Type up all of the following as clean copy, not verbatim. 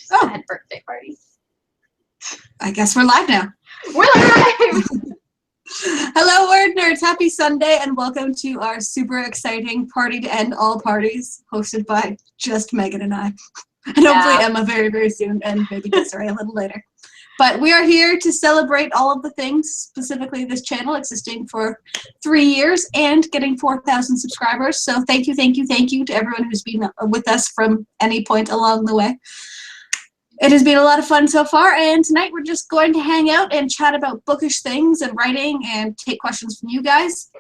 sad birthday party. I guess we're live now. We're live! Hello, Word Nerds. Happy Sunday, and welcome to our super exciting Party to End All Parties, hosted by just Megan and I. And hopefully Emma very, very soon, and maybe Desiree a little later. But we are here to celebrate all of the things, specifically this channel existing for 3 years and getting 4,000 subscribers. So thank you, thank you, thank you to everyone who's been with us from any point along the way. It has been a lot of fun so far, and tonight we're just going to hang out and chat about bookish things and writing and take questions from you guys.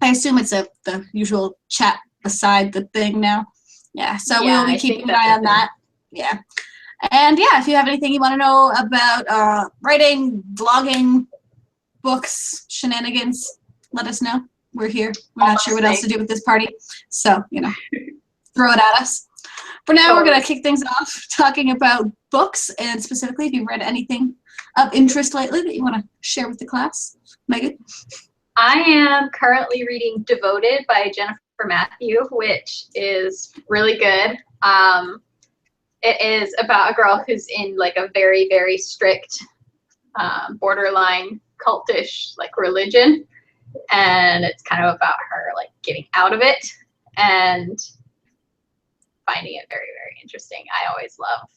I assume it's the usual chat beside the thing now. Yeah, so we will be keeping an eye on that. Yeah. And yeah, if you have anything you want to know about writing, blogging, books, shenanigans, let us know. We're here. We're not sure what else to do with this party. So, you know, throw it at us. For now, we're going to kick things off talking about books, and specifically if you've read anything of interest lately that you want to share with the class. Megan? I am currently reading Devoted by Jennifer Matthew, which is really good. It is about a girl who's in like a very, very strict, borderline cultish like religion, and it's kind of about her like getting out of it and finding it very, very interesting. I always love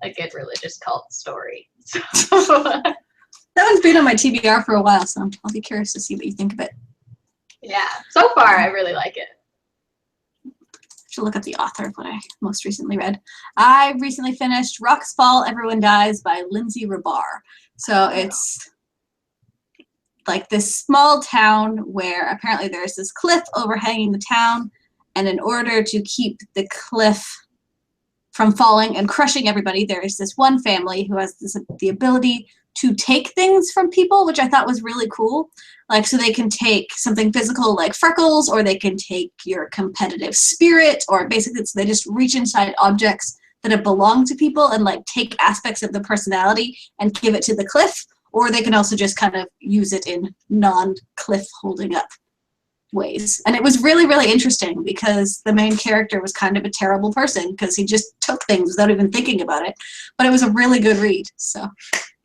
a good religious cult story. So. That one's been on my TBR for a while, so I'll be curious to see what you think of it. Yeah, so far I really like it. To look up the author of what I most recently read. I recently finished Rocks Fall, Everyone Dies by Lindsay Rabar. So it's like this small town where apparently there's this cliff overhanging the town, and in order to keep the cliff from falling and crushing everybody, there is this one family who has the ability to take things from people, which I thought was really cool. Like, so they can take something physical like freckles, or they can take your competitive spirit, or basically so they just reach inside objects that have belonged to people and like take aspects of the personality and give it to the cliff, or they can also just kind of use it in non-cliff holding up ways. And it was really, really interesting because the main character was kind of a terrible person because he just took things without even thinking about it. But it was a really good read, so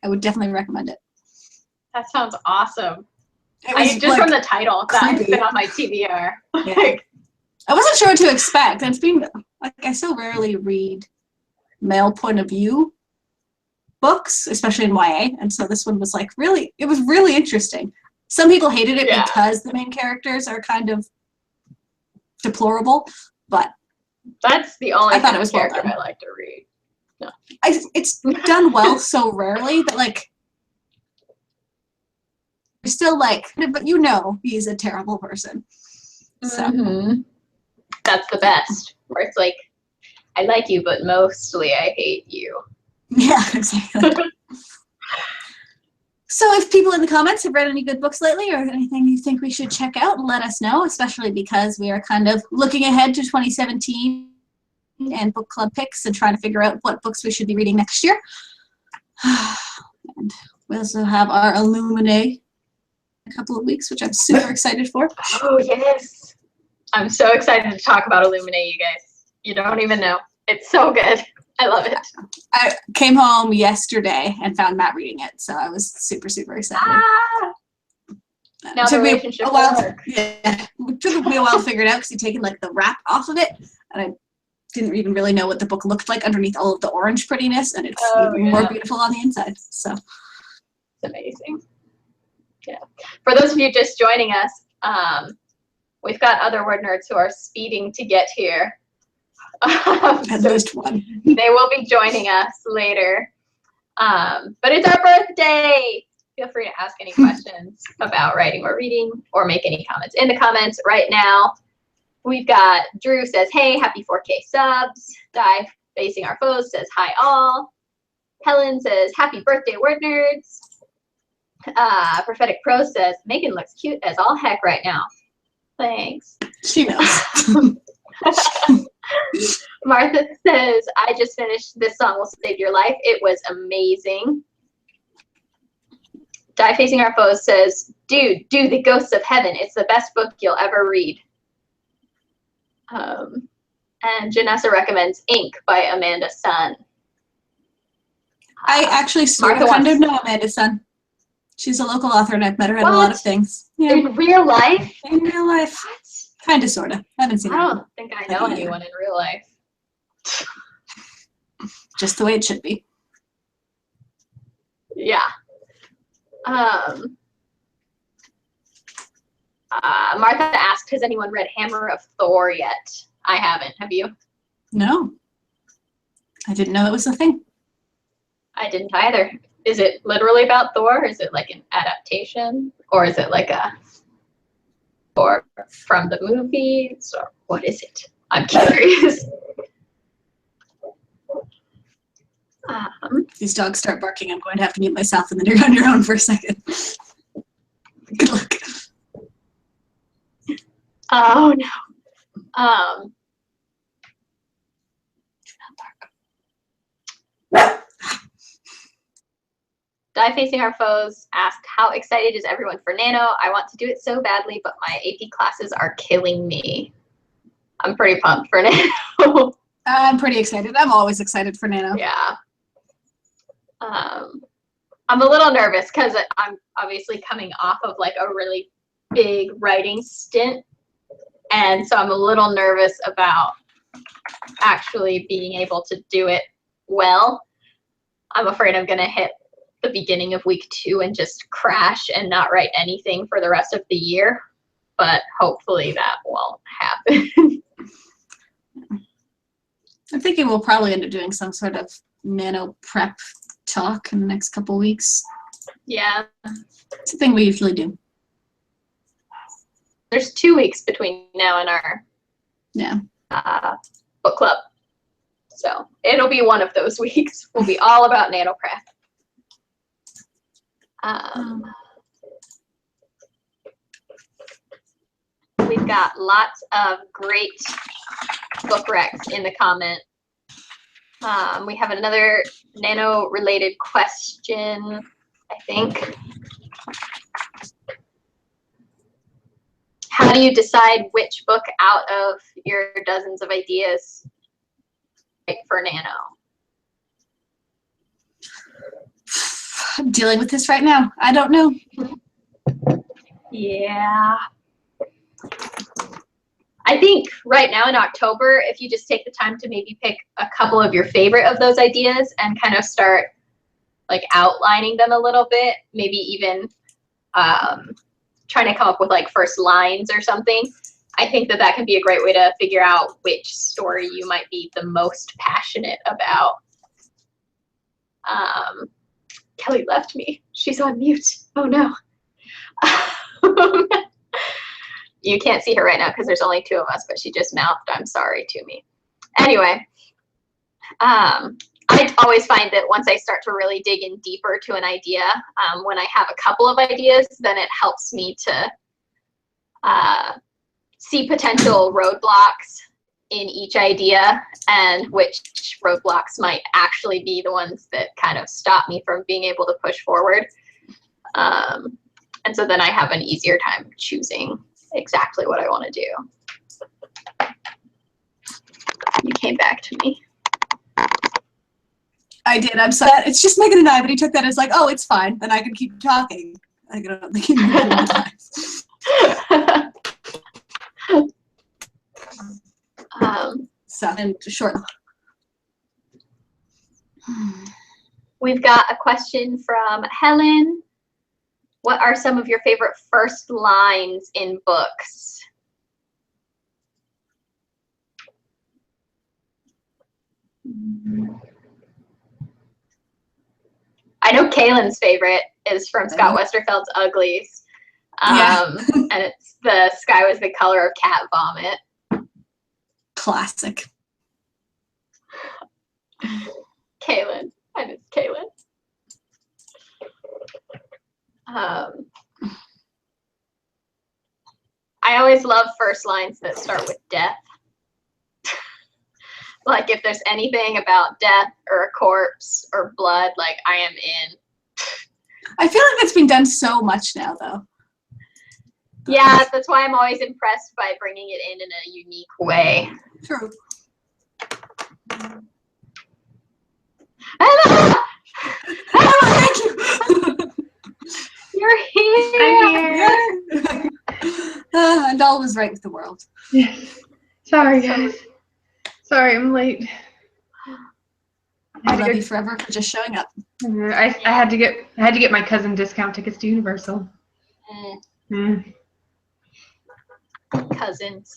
I would definitely recommend it. That sounds awesome. Just like, from the title, that's been on my TBR. Yeah. I wasn't sure what to expect. It's been like I so rarely read male point of view books, especially in YA, and so this one was like really, it was really interesting. Some people hated it because the main characters are kind of deplorable, but that's the only I thought it was character well done. I like to read. No. It's done well so rarely that like you're still like, but you know he's a terrible person. So that's the best. Where it's like, I like you, but mostly I hate you. Yeah, exactly. So if people in the comments have read any good books lately or anything you think we should check out, let us know, especially because we are kind of looking ahead to 2017 and book club picks and trying to figure out what books we should be reading next year. And we also have our Illuminate in a couple of weeks, which I'm super excited for. Oh, yes. I'm so excited to talk about Illuminate, you guys. You don't even know. It's so good. I love it. I came home yesterday and found Matt reading it, so I was super, super excited. Now the relationship will work. Yeah, it took me a while to figure it out because he'd taken like the wrap off of it, and I didn't even really know what the book looked like underneath all of the orange prettiness, and it's even more beautiful on the inside. So it's amazing. Yeah. For those of you just joining us, we've got other word nerds who are speeding to get here. At least one. They will be joining us later. But it's our birthday. Feel free to ask any questions about writing or reading, or make any comments in the comments right now. We've got Drew says, hey, happy 4K subs. Di Facing Our Foes says, hi all. Helen says, happy birthday, word nerds. Prophetic Pro says, Megan looks cute as all heck right now. Thanks. She knows. Martha says, I just finished This Song Will Save Your Life. It was amazing. Die Facing Our Foes says, dude, do The Ghosts of Heaven. It's the best book you'll ever read. And Janessa recommends Ink by Amanda Sun. I actually sort Martha of kind wants- of know Amanda's son. She's a local author, and I've met her at a What? lot of things. Yeah, In real life? in real life. What? Kind of, sort of. Haven't seen I her. don't think I know anyone in real life. Just the way it should be. Yeah. Martha asked, has anyone read Hammer of Thor yet? I haven't. Have you? No. I didn't know it was a thing. I didn't either. Is it literally about Thor? Is it like an adaptation? Or is it like a Thor from the movies? Or what is it? I'm curious. If these dogs start barking, I'm going to have to mute myself, and then you're on your own for a second. Good luck. Oh no. Die Facing Our Foes asked, how excited is everyone for Nano? I want to do it so badly, but my AP classes are killing me. I'm pretty pumped for Nano. I'm pretty excited. I'm always excited for Nano. Yeah. I'm a little nervous because I'm obviously coming off of like a really big writing stint. And so I'm a little nervous about actually being able to do it well. I'm afraid I'm going to hit the beginning of week 2 and just crash and not write anything for the rest of the year. But hopefully that won't happen. I'm thinking we'll probably end up doing some sort of Nano prep talk in the next couple weeks. Yeah. It's a thing we usually do. There's 2 weeks between now and our book club. So it'll be one of those weeks. We'll be all about Nano prep. We've got lots of great book recs in the comment. We have another Nano-related question, I think. How do you decide which book out of your dozens of ideas for Nano? I'm dealing with this right now. I don't know. Yeah. I think right now in October, if you just take the time to maybe pick a couple of your favorite of those ideas and kind of start like outlining them a little bit, maybe even trying to come up with like first lines or something. I think that that can be a great way to figure out which story you might be the most passionate about. Kelly left me. She's on mute. Oh no. You can't see her right now because there's only 2 of us, but she just mouthed, I'm sorry to me. Anyway, I always find that once I start to really dig in deeper to an idea, when I have a couple of ideas, then it helps me to see potential roadblocks in each idea and which roadblocks might actually be the ones that kind of stop me from being able to push forward. And so then I have an easier time choosing exactly what I want to do. You came back to me. I did. I'm sorry. It's just Megan and I, but he took that as like, oh, it's fine, and I can keep talking. I don't think he knew so, and short. We've got a question from Helen. What are some of your favorite first lines in books? I know Kaylin's favorite is from Scott Westerfeld's Uglies. And it's the sky was the color of cat vomit. Classic. Kaylin. I miss Kaylin. I always love first lines that start with death. Like if there's anything about death or a corpse or blood, like I am in. I feel like that's been done so much now, though. Yeah, that's why I'm always impressed by bringing it in a unique way. True. all was right with the world. Yeah. Sorry, guys. Sorry, I'm late. I love you forever for just showing up. I had to get my cousin discount tickets to Universal. Cousins.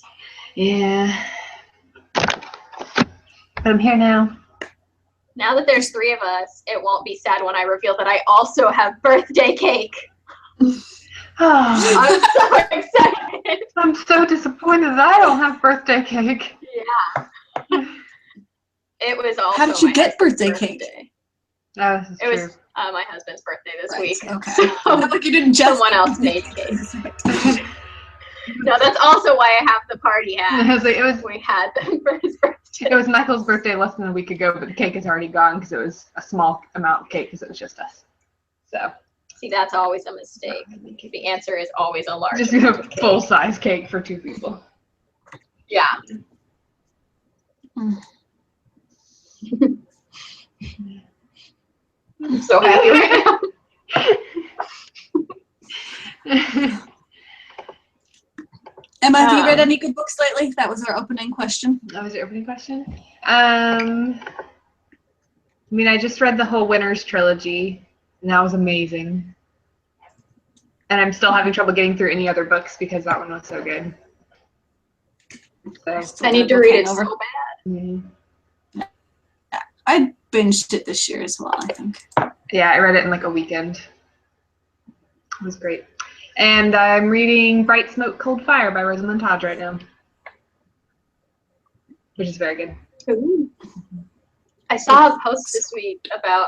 Yeah. But I'm here now. Now that there's 3 of us, it won't be sad when I reveal that I also have birthday cake. Oh, I'm so excited. I'm so disappointed that I don't have birthday cake. Yeah. It was also How did you my get husband's birthday cake? Oh, this is It true. was my husband's birthday this week. Okay. So Like you didn't just someone else made cake. No, that's also why I have the party hat. We had them for his birthday. It was Michael's birthday less than a week ago, but the cake is already gone because it was a small amount of cake because it was just us. So. See, that's always a mistake. The answer is always a large. Just a full-size cake for 2 people. Yeah. I'm so happy right now. Emma, have you read any good books lately? That was our opening question. That was your opening question? I mean, I just read the whole WordNerds trilogy, and that was amazing. And I'm still having trouble getting through any other books because that one was so good. So, I need to read it so bad. Mm-hmm. I binged it this year as well, I think. Yeah, I read it in like a weekend. It was great. And I'm reading Bright Smoke, Cold Fire by Rosamund Hodge right now, which is very good. Ooh. I saw a post this week about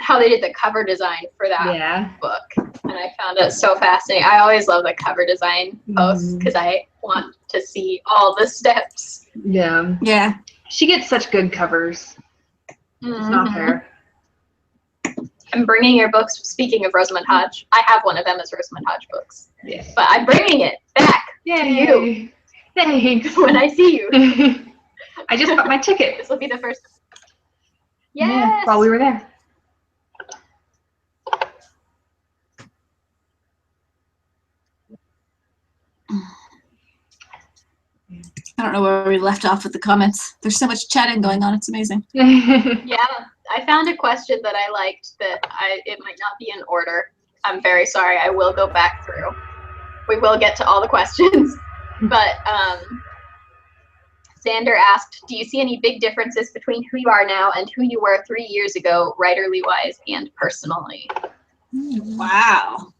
how they did the cover design for that book, and I found it so fascinating. I always love the cover design posts because I want to see all the steps. Yeah. Yeah. She gets such good covers. It's not fair. I'm bringing your books. Speaking of Rosamund Hodge, I have one of Emma's Rosamund Hodge books. Yes. But I'm bringing it back to you. Thanks. When I see you. I just bought my ticket. This will be the first. Yes. Yeah, While we were there. I don't know where we left off with the comments. There's so much chatting going on. It's amazing. Yeah, I found a question that I liked that it might not be in order. I'm very sorry. I will go back through. We will get to all the questions. But Xander asked, do you see any big differences between who you are now and who you were 3 years ago, writerly-wise and personally? Wow.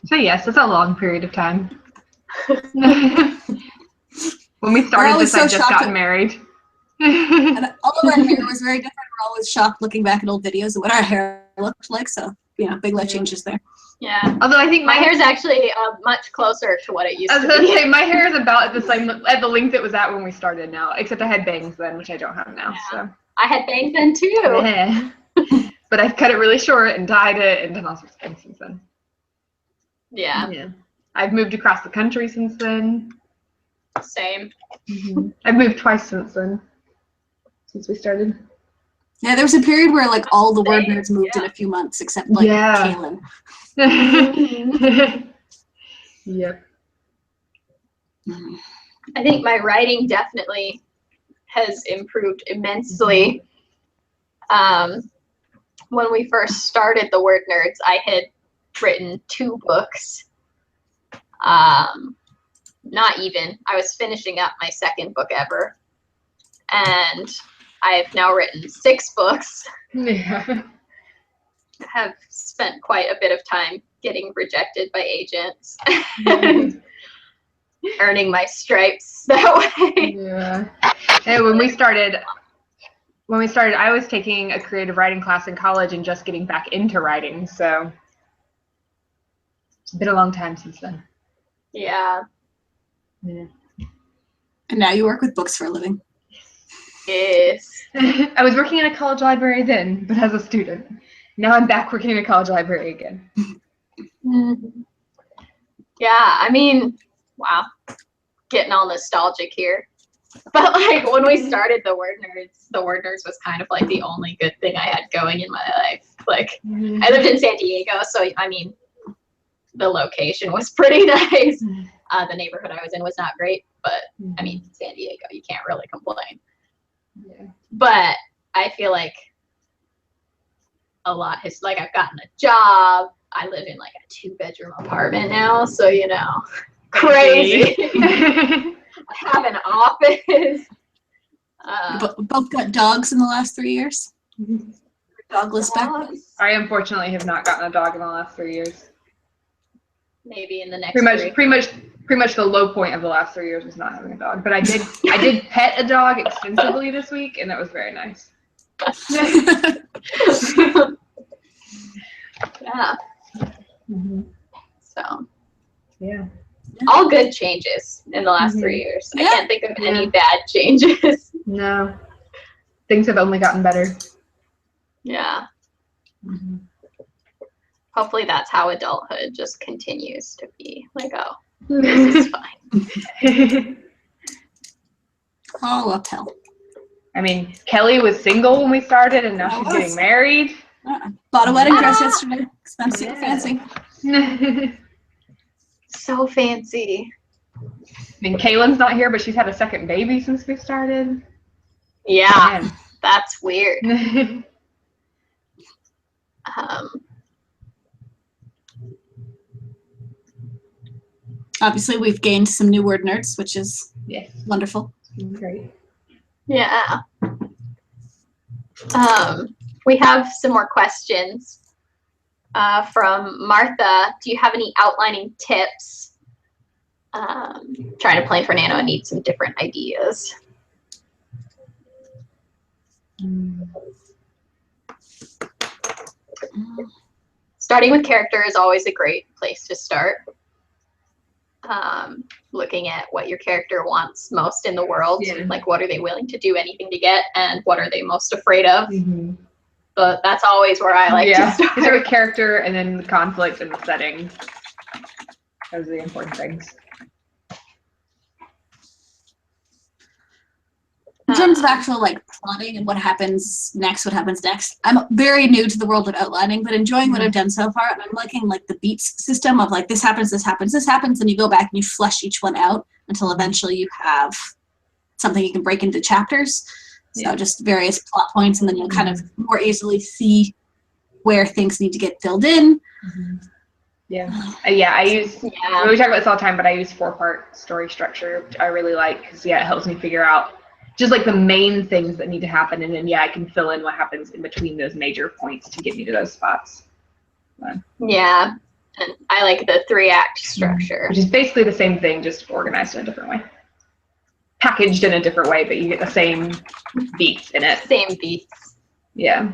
So yes, it's a long period of time. When we started this, I'd just gotten married. And all of our hair was very different. We're always shocked looking back at old videos of what our hair looked like. So, big life changes there. Yeah. Although I think my hair is actually much closer to what it used to be. I was going to say, my hair is about at the length it was at when we started now, except I had bangs then, which I don't have now. Yeah. So I had bangs then too. Yeah. But I've cut it really short and dyed it and done all sorts of things since then. Yeah. Yeah. I've moved across the country since then. Same. Mm-hmm. I've moved twice since then. Since we started. Yeah, there was a period where like all the WordNerds moved in a few months, except like Kaylin. Yep. I think my writing definitely has improved immensely. When we first started the WordNerds, I had written 2 books. Not even. I was finishing up my 2nd book ever. And I've now written 6 books. Yeah. Have spent quite a bit of time getting rejected by agents. Earning my stripes that way. Yeah. And when we started, I was taking a creative writing class in college and just getting back into writing. So it's been a long time since then. Yeah. Yeah. And now you work with books for a living. Yes. I was working in a college library then, but as a student. Now I'm back working in a college library again. Yeah, I mean, wow. Getting all nostalgic here. But like when we started the WordNerds was kind of like the only good thing I had going in my life. Like I lived in San Diego, so I mean, the location was pretty nice. The neighborhood I was in was not great, but I mean, San Diego, you can't really complain. Yeah. But I feel like a lot has, like, I've gotten a job. I live in like a 2-bedroom apartment now, so you know, crazy. I have an office. We both got dogs in the last 3 years. Dogless back then. Dogs, I unfortunately have not gotten a dog in the last 3 years. maybe in the next Pretty much the low point of the last 3 years was not having a dog. But I did pet a dog extensively this week, and that was very nice. Yeah. So Yeah. all good changes in the last 3 years. Yeah. I can't think of any bad changes. No. Things have only gotten better. Yeah. Hopefully that's how adulthood just continues to be. Like, oh, this is fine. All uphill. I mean, Kelly was single when we started, and now she's getting married. Bought a wedding dress yesterday. Expensive, fancy. So fancy. I mean, Kaylin's not here, but she's had a second baby since we started. Yeah, that's weird. Obviously, we've gained some new word nerds, which is wonderful. Great. Yeah. We have some more questions from Martha. Do you have any outlining tips? Trying to plan for Nano and need some different ideas. Starting with character is always a great place to start. Looking at what your character wants most in the world, like what are they willing to do anything to get, and what are they most afraid of. But that's always where I like to start. Start with character, and then the conflict and the setting. Those are the important things. In terms of actual like plotting and what happens next, I'm very new to the world of outlining, but enjoying what I've done so far. And I'm liking like the beats system of like this happens, and you go back and you flesh each one out until eventually you have something you can break into chapters. So just various plot points, and then you'll kind of more easily see where things need to get filled in. I use, we talk about this all the time, but I use 4-part story structure, which I really like, because it helps me figure out just like the main things that need to happen, and then I can fill in what happens in between those major points to get me to those spots. Yeah, and I like the 3-act structure. Which is basically the same thing, just organized in a different way. Packaged in a different way, but you get the same beats in it. Same beats. Yeah.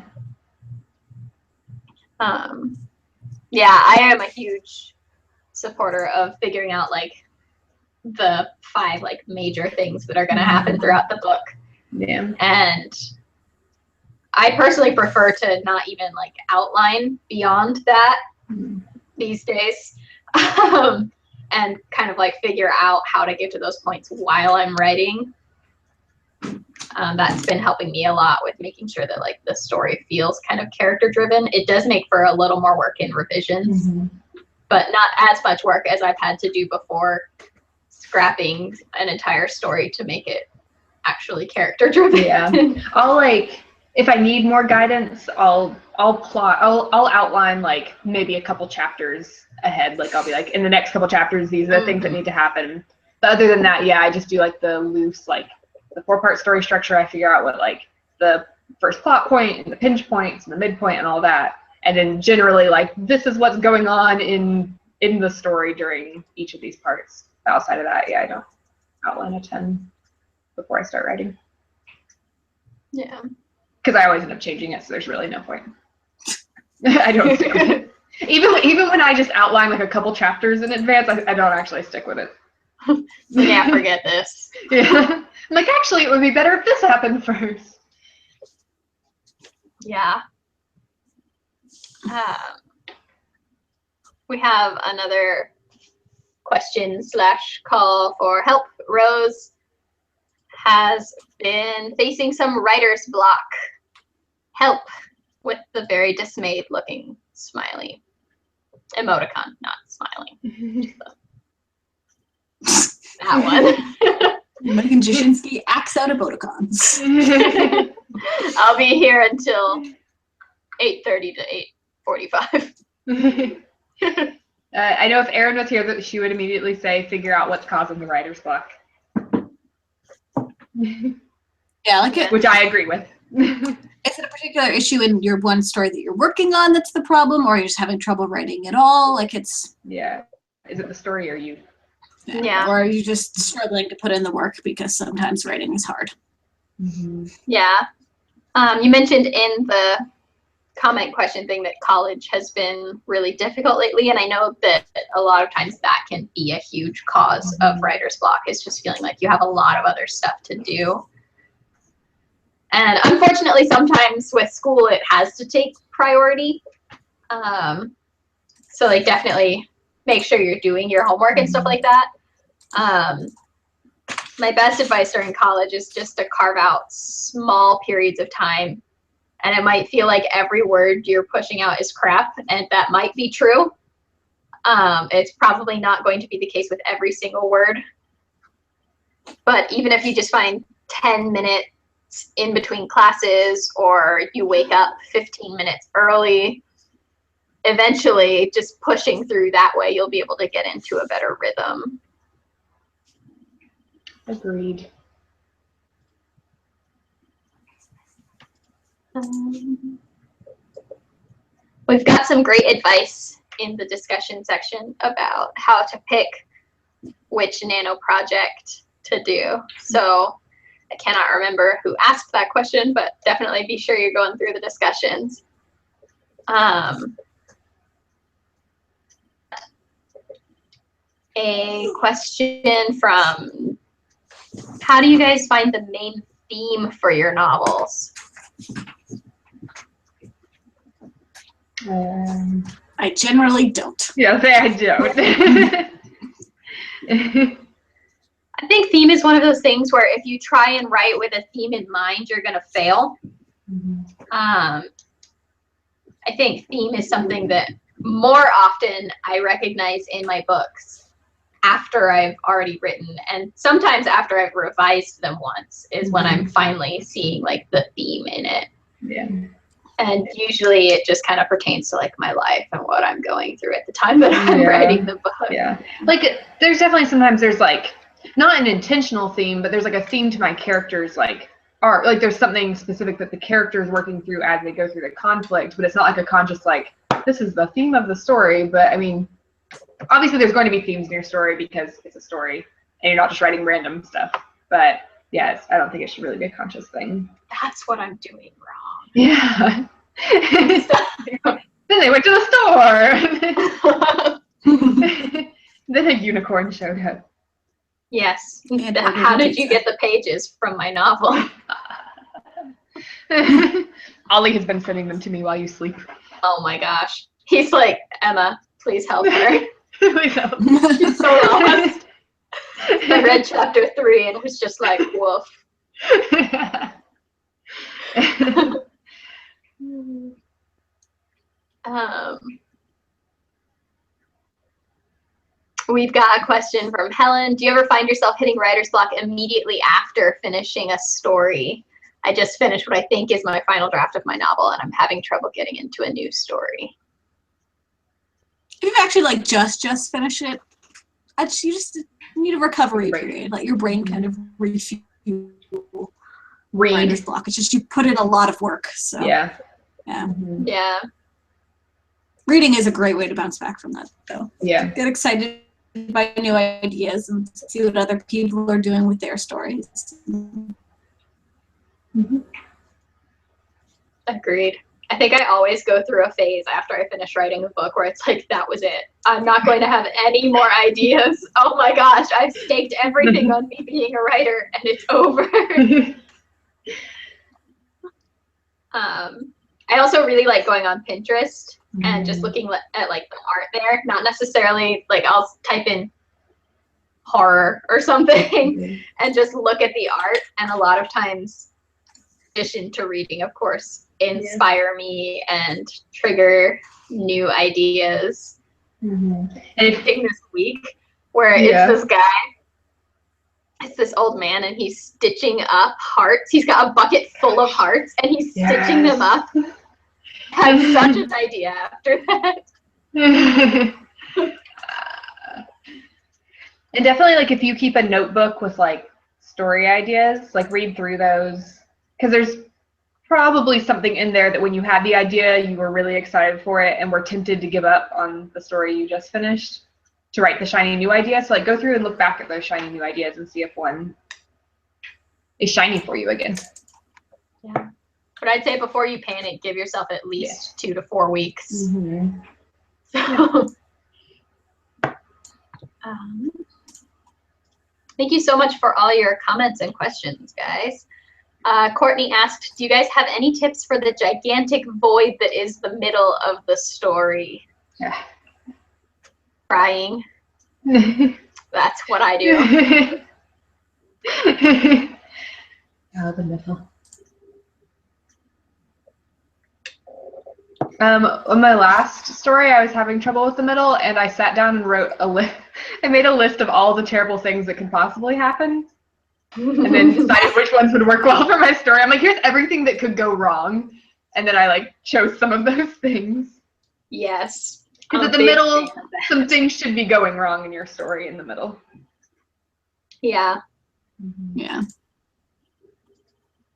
Yeah, I am a huge supporter of figuring out like the 5 like major things that are going to happen throughout the book. Yeah. And I personally prefer to not even like outline beyond that these days. And kind of like figure out how to get to those points while I'm writing. That's been helping me a lot with making sure that like the story feels kind of character driven. It does make for a little more work in revisions, but not as much work as I've had to do before scrapping an entire story to make it actually character driven. Yeah. I'll like, if I need more guidance, I'll outline like maybe a couple chapters ahead. Like I'll be like, in the next couple chapters, these are the things that need to happen. But other than that, I just do like the loose, like the 4-part story structure. I figure out what like the first plot point and the pinch points and the midpoint and all that. And then generally like, this is what's going on in the story during each of these parts. Outside of that, I don't outline a ton before I start writing. Yeah. Because I always end up changing it, so there's really no point. I don't stick with it. Even when I just outline like a couple chapters in advance, I don't actually stick with it. Forget this. Yeah. I'm like, actually, it would be better if this happened first. Yeah. We have another question/call for help. Rose has been facing some writer's block. Help, with the very dismayed looking smiley. Emoticon, not smiling. That one. Megan Jashinsky acts out emoticons. I'll be here until 8:30 to 8:45. I know if Erin was here, that she would immediately say, "Figure out what's causing the writer's block." Yeah, like it. Which I agree with. Is it a particular issue in your one story that you're working on that's the problem, or are you just having trouble writing at all? Like it's. Yeah. Is it the story or you? Yeah. Or are you just struggling to put in the work because sometimes writing is hard? Mm-hmm. Yeah. You mentioned in the comment question thing that college has been really difficult lately, and I know that a lot of times that can be a huge cause of writer's block, is just feeling like you have a lot of other stuff to do. And unfortunately, sometimes with school, it has to take priority. So like definitely make sure you're doing your homework and stuff like that. My best advice during college is just to carve out small periods of time. And it might feel like every word you're pushing out is crap, and that might be true. It's probably not going to be the case with every single word. But even if you just find 10 minutes in between classes, or you wake up 15 minutes early, eventually just pushing through that way, you'll be able to get into a better rhythm. Agreed. We've got some great advice in the discussion section about how to pick which nano project to do. So I cannot remember who asked that question, but definitely be sure you're going through the discussions. A question from, how do you guys find the main theme for your novels? I generally don't. Yeah, I don't. I think theme is one of those things where if you try and write with a theme in mind, you're going to fail. I think theme is something that more often I recognize in my books after I've already written, and sometimes after I've revised them once is when I'm finally seeing like the theme in it. Yeah. And usually it just kind of pertains to like my life and what I'm going through at the time that I'm writing the book. Yeah. Like there's definitely sometimes there's like not an intentional theme, but there's like a theme to my characters, like art. Like there's something specific that the character is working through as they go through the conflict, but it's not like a conscious like, this is the theme of the story. But I mean, obviously there's going to be themes in your story because it's a story and you're not just writing random stuff. But yeah, I don't think it should really be a conscious thing. That's what I'm doing wrong. Yeah. Then they went to the store. Then a unicorn showed up. Yes. How did you get the pages from my novel? Ollie has been sending them to me while you sleep. Oh my gosh. He's like, Emma, please help her. Please help. She's so lost. I read chapter 3 and it was just like, woof. We've got a question from Helen. Do you ever find yourself hitting writer's block immediately after finishing a story? I just finished what I think is my final draft of my novel, and I'm having trouble getting into a new story. If you've actually like just finished it, you just need a recovery period. Let your brain kind of refuel writer's block. It's just you put in a lot of work. So yeah. Yeah. Reading is a great way to bounce back from that, though. Yeah. Get excited by new ideas and see what other people are doing with their stories. Agreed. I think I always go through a phase after I finish writing a book where it's like, that was it. I'm not going to have any more ideas. Oh my gosh, I've staked everything on me being a writer and it's over. I also really like going on Pinterest and just looking at like the art there. Not necessarily like I'll type in horror or something and just look at the art. And a lot of times, in addition to reading, of course, inspire me and trigger new ideas. And if this week where Yeah. it's this guy. It's this old man, and he's stitching up hearts. He's got a bucket full of hearts, and he's stitching them up. Had such an idea after that. And definitely, like, if you keep a notebook with, like, story ideas, like, read through those. Because there's probably something in there that when you had the idea, you were really excited for it and were tempted to give up on the story you just finished to write the shiny new idea. So, like, go through and look back at those shiny new ideas and see if one is shiny for you again. Yeah. But I'd say before you panic, give yourself at least 2 to 4 weeks. So, thank you so much for all your comments and questions, guys. Courtney asked, do you guys have any tips for the gigantic void that is the middle of the story? Crying. That's what I do. Oh, the middle. On my last story, I was having trouble with the middle, and I sat down and wrote a list. I made a list of all the terrible things that could possibly happen, and then decided which ones would work well for my story. I'm like, here's everything that could go wrong, and then I like chose some of those things. Yes. Because at the middle, some things should be going wrong in your story in the middle. Yeah. Yeah.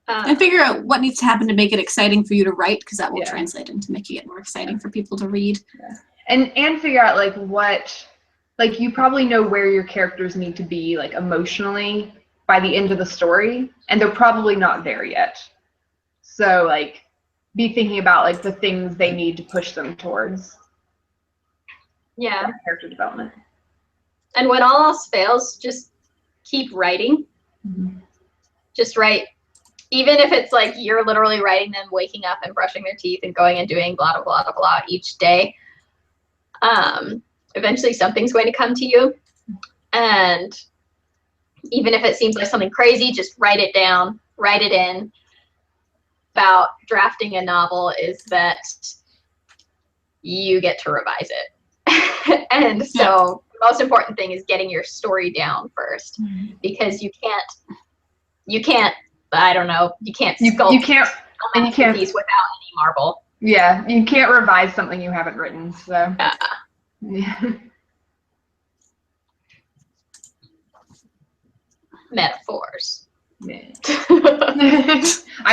And figure out what needs to happen to make it exciting for you to write, because that will translate into making it more exciting for people to read. And figure out like what, like you probably know where your characters need to be like emotionally by the end of the story, and they're probably not there yet. So like be thinking about like the things they need to push them towards. Yeah. Character development. And when all else fails, just keep writing. Just write. Even if it's like you're literally writing them waking up and brushing their teeth and going and doing blah, blah, blah, blah, blah each day. Eventually something's going to come to you. And even if it seems like something crazy, just write it down, write it in. About drafting a novel is that you get to revise it. And so the most important thing is getting your story down first, because you can't, I don't know, you can't sculpt you can't piece without any marble. Yeah, you can't revise something you haven't written, so. Metaphors. I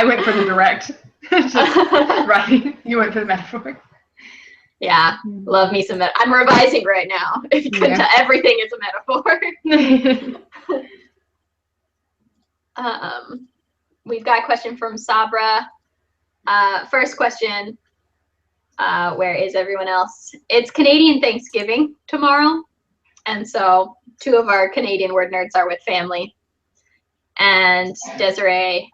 went for the direct. Just writing. You went for the metaphor. Yeah, love me some I'm revising right now. If you couldn't tell, everything is a metaphor. We've got a question from Sabra. First question, where is everyone else? It's Canadian Thanksgiving tomorrow. And so 2 of our Canadian word nerds are with family. And Desiree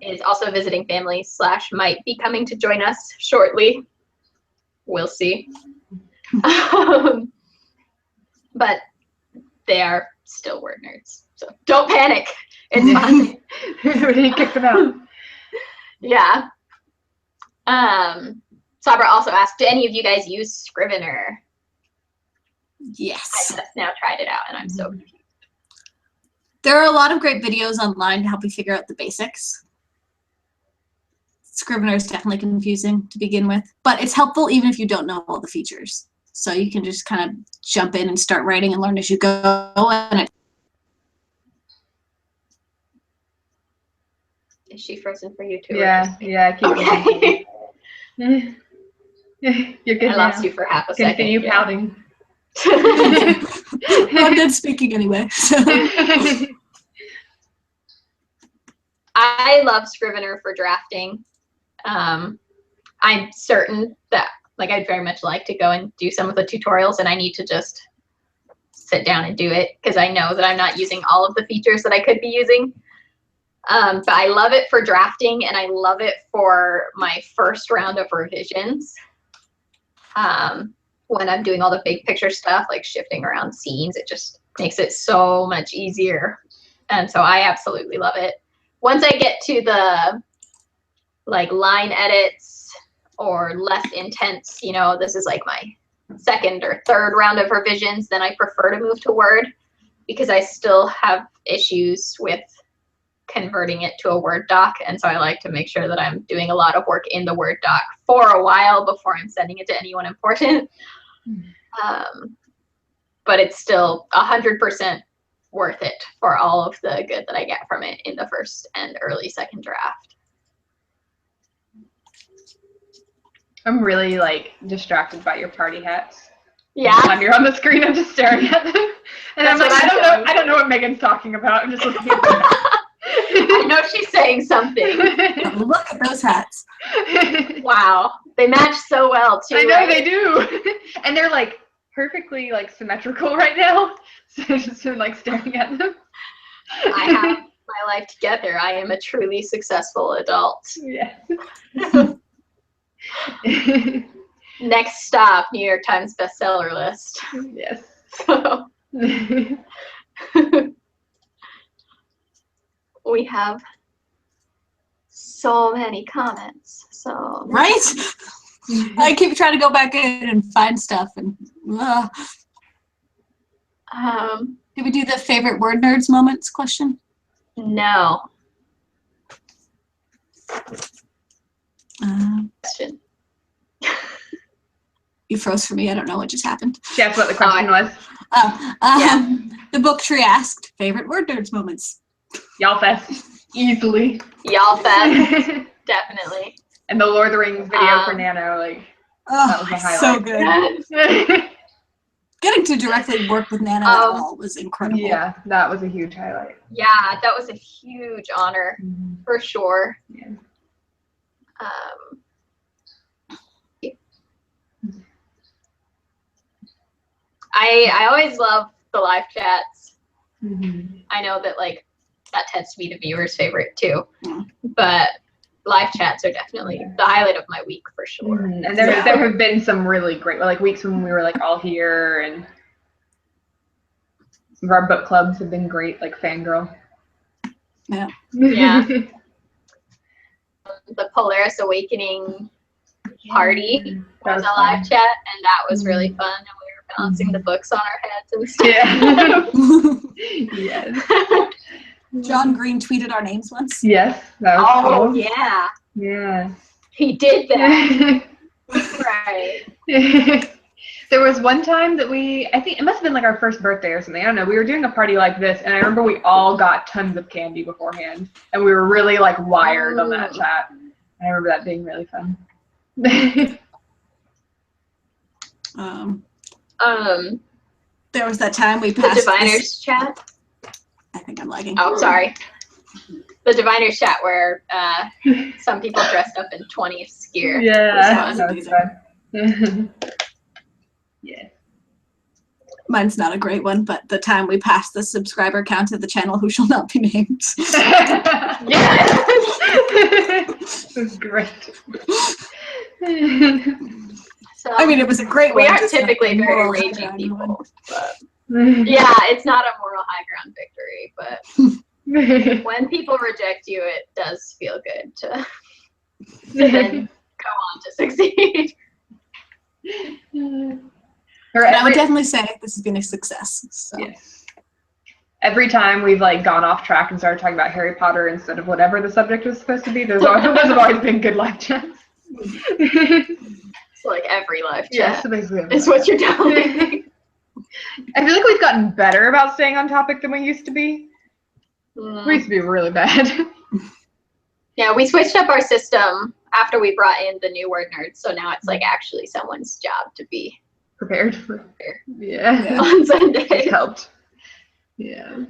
is also visiting family / might be coming to join us shortly. We'll see. But they are still word nerds. So don't panic. It's fine. We didn't kick them out. Yeah. Sabra also asked, do any of you guys use Scrivener? Yes. I just now tried it out and I'm so confused. There are a lot of great videos online to help you figure out the basics. Scrivener is definitely confusing to begin with, but it's helpful even if you don't know all the features. So you can just kind of jump in and start writing and learn as you go. And Is she frozen for you too? Yeah, I keep okay. You're good. I lost you for half a second. Continue pouting. I'm done speaking anyway. So. I love Scrivener for drafting. I'm certain that I'd very much like to go and do some of the tutorials, and I need to just sit down and do it because I know that I'm not using all of the features that I could be using. But I love it for drafting, and I love it for my first round of revisions. When I'm doing all the big picture stuff, like shifting around scenes, it just makes it so much easier. And so I absolutely love it. Once I get to the line edits or less intense, this is like my second or third round of revisions, then I prefer to move to Word because I still have issues with converting it to a Word doc. And so I like to make sure that I'm doing a lot of work in the Word doc for a while before I'm sending it to anyone important. But it's still 100% worth it for all of the good that I get from it in the first and early second draft. I'm really like distracted by your party hats. Yeah. When you're on the screen, I'm just staring at them, and That's I'm like, what I'm doing. I don't know what Megan's talking about. I'm just looking at them. I know she's saying something. Look at those hats. Wow. They match so well too. I know right? they do, and they're like perfectly like symmetrical right now. So I just been like staring at them. I have my life together. I am a truly successful adult. Yeah. Next stop, New York Times bestseller list. Yes. So we have so many comments. So Right? I keep trying to go back in and find stuff. And did we do the favorite word nerds moments question? No. Question. You froze for me. I don't know what just happened. She asked what the question was. The book tree asked favorite word nerds moments. Y'all fest. Easily. Y'all fest. Definitely. And the Lord of the Rings video for Nano, like, that was the highlight. So good. Getting to directly work with Nano at all was incredible. Yeah, that was a huge highlight. Yeah, that was a huge honor for sure. Yeah. I always love the live chats. Mm-hmm. I know that like that tends to be the viewer's favorite too, but live chats are definitely the highlight of my week for sure. Mm-hmm. And there have been some really great like weeks when we were like all here, and some of our book clubs have been great, like Fangirl. Yeah. Yeah. The Polaris Awakening party was a live chat, and that was really fun. And we were balancing the books on our heads and stuff. Yeah. Yes. John Green tweeted our names once. Yes, that was cool. Yeah. Yeah. He did that. Right. There was one time that I think it must have been like our first birthday or something. I don't know. We were doing a party like this, and I remember we all got tons of candy beforehand, and we were really like wired on that chat. I remember that being really fun. There was that time we The passed Diviners chat. I think I'm lagging. Oh, sorry. The Diviners chat where some people dressed up in 20th gear. Yeah, that was fun. Yeah. Mine's not a great one, but the time we passed the subscriber count of the channel who shall not be named. Yeah. It was great. So, I mean, it was a great one. we aren't just not typically the very moral high raging ground people. one. But yeah, it's not a moral high ground victory, but when people reject you, it does feel good to then go on to succeed. But I would definitely say this has been a success. So. Yes. Every time we've like gone off track and started talking about Harry Potter instead of whatever the subject was supposed to be, those have always been good live chats. It's like every live chat. Yes, basically. Is what you're telling me. I feel like we've gotten better about staying on topic than we used to be. We used to be really bad. Yeah, we switched up our system after we brought in the new WordNerds, so now it's like actually someone's job to be prepared. Yeah. on Sunday. It helped. Yeah.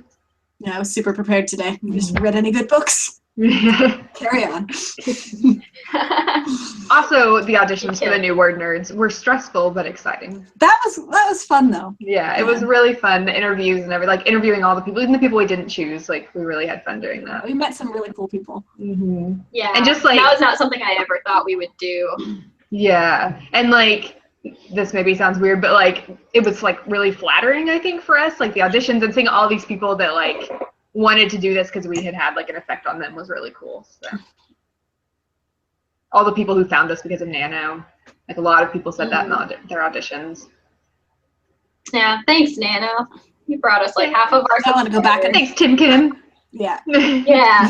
Yeah, I was super prepared today. You just read any good books? Carry on. Also, the auditions for the new WordNerds were stressful but exciting. That was fun though. Yeah, it was really fun. The interviews and everything, like interviewing all the people, even the people we didn't choose. Like we really had fun doing that. We met some really cool people. Mm-hmm. Yeah, and just like that was not something I ever thought we would do. Yeah, and like this maybe sounds weird, but like it was like really flattering, I think, for us, like the auditions and seeing all these people that like wanted to do this because we had like an effect on them was really cool. So all the people who found us because of Nano, Like a lot of people said that in their auditions. Yeah, thanks, Nano. You brought us like half of our. I want to go back and Thanks, Tim Kim. yeah. Yeah,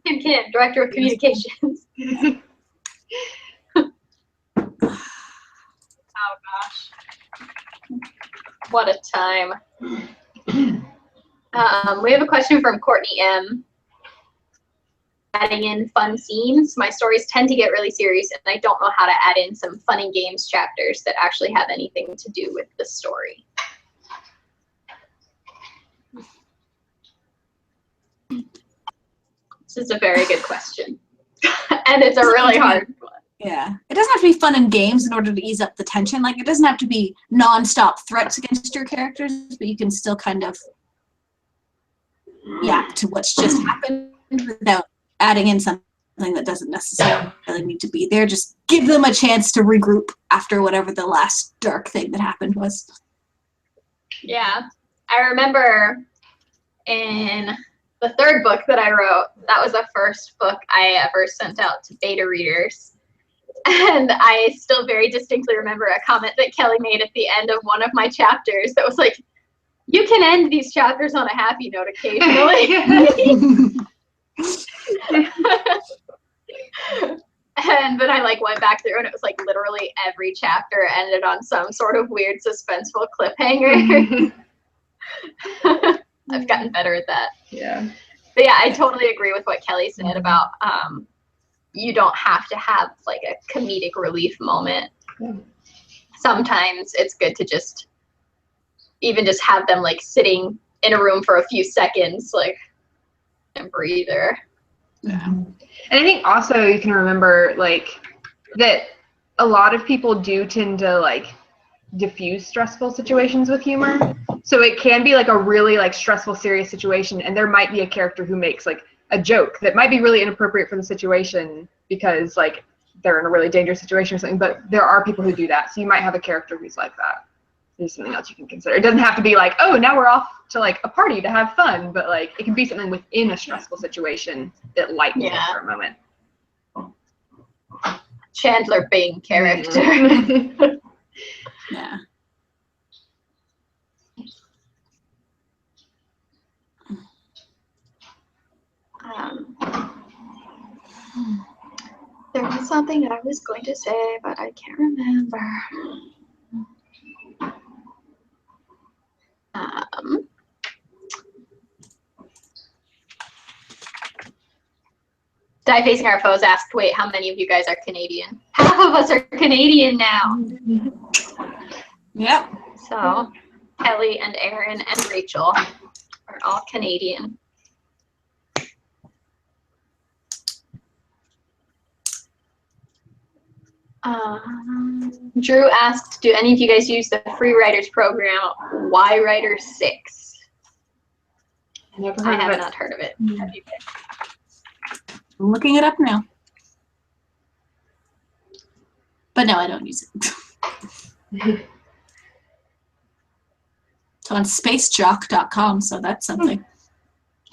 Kim Kim, Director of Communications. Oh gosh, what a time. We have a question from Courtney M. Adding in fun scenes. My stories tend to get really serious, and I don't know how to add in some fun and games chapters that actually have anything to do with the story. This is a very good question. And it's a really hard one. Yeah. It doesn't have to be fun and games in order to ease up the tension. Like, it doesn't have to be non-stop threats against your characters, but you can still kind of react to what's just happened without adding in something that doesn't necessarily need to be there. Just give them a chance to regroup after whatever the last dark thing that happened was. Yeah. I remember in the third book that I wrote, that was the first book I ever sent out to beta readers. And I still very distinctly remember a comment that Kelly made at the end of one of my chapters that was like, you can end these chapters on a happy note occasionally. And then I like went back through and it was like literally every chapter ended on some sort of weird suspenseful cliffhanger. I've gotten better at that. Yeah. But yeah, I totally agree with what Kelly said about you don't have to have like a comedic relief moment. Sometimes it's good to just even just have them like sitting in a room for a few seconds, like, and breather. Yeah. And I think also you can remember like that a lot of people do tend to like diffuse stressful situations with humor. So it can be like a really like stressful, serious situation, and there might be a character who makes like a joke that might be really inappropriate for the situation because like they're in a really dangerous situation or something, but there are people who do that. So you might have a character who's like that. There's something else you can consider. It doesn't have to be like, oh, now we're off to like a party to have fun, but like it can be something within a stressful situation that lightens it for a moment. Chandler Bing character. Yeah. There was something I was going to say, but I can't remember. Die Facing Our Foes asked, wait, how many of you guys are Canadian? Half of us are Canadian now. Yep. So Kelly and Aaron and Rachel are all Canadian. Drew asked, do any of you guys use the free writers program, Y Writer 6? I have not heard of it. Have you guys? I'm looking it up now. But no, I don't use it. It's on spacejock.com, so that's something.